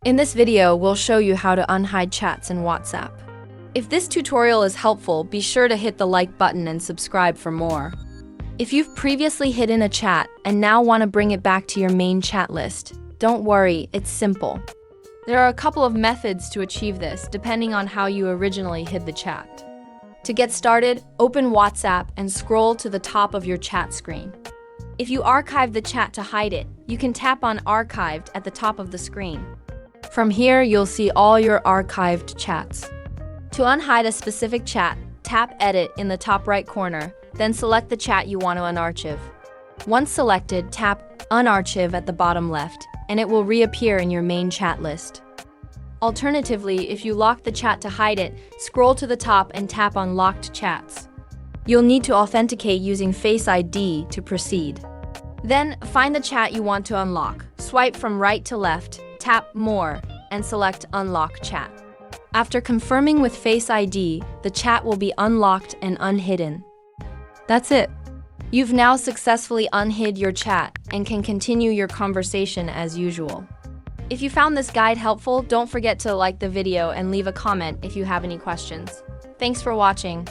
In this video, we'll show you how to unhide chats in WhatsApp. If this tutorial is helpful, be sure to hit the like button and subscribe for more. If you've previously hidden a chat and now want to bring it back to your main chat list, don't worry, it's simple. There are a couple of methods to achieve this, depending on how you originally hid the chat. To get started, open WhatsApp and scroll to the top of your chat screen. If you archived the chat to hide it, you can tap on Archived at the top of the screen. From here, you'll see all your archived chats. To unhide a specific chat, tap Edit in the top right corner, then select the chat you want to unarchive. Once selected, tap Unarchive at the bottom left, and it will reappear in your main chat list. Alternatively, if you lock the chat to hide it, scroll to the top and tap on Locked Chats. You'll need to authenticate using Face ID to proceed. Then, find the chat you want to unlock. Swipe from right to left, tap More, and select Unlock Chat. After confirming with Face ID, the chat will be unlocked and unhidden. That's it. You've now successfully unhid your chat and can continue your conversation as usual. If you found this guide helpful, don't forget to like the video and leave a comment if you have any questions. Thanks for watching.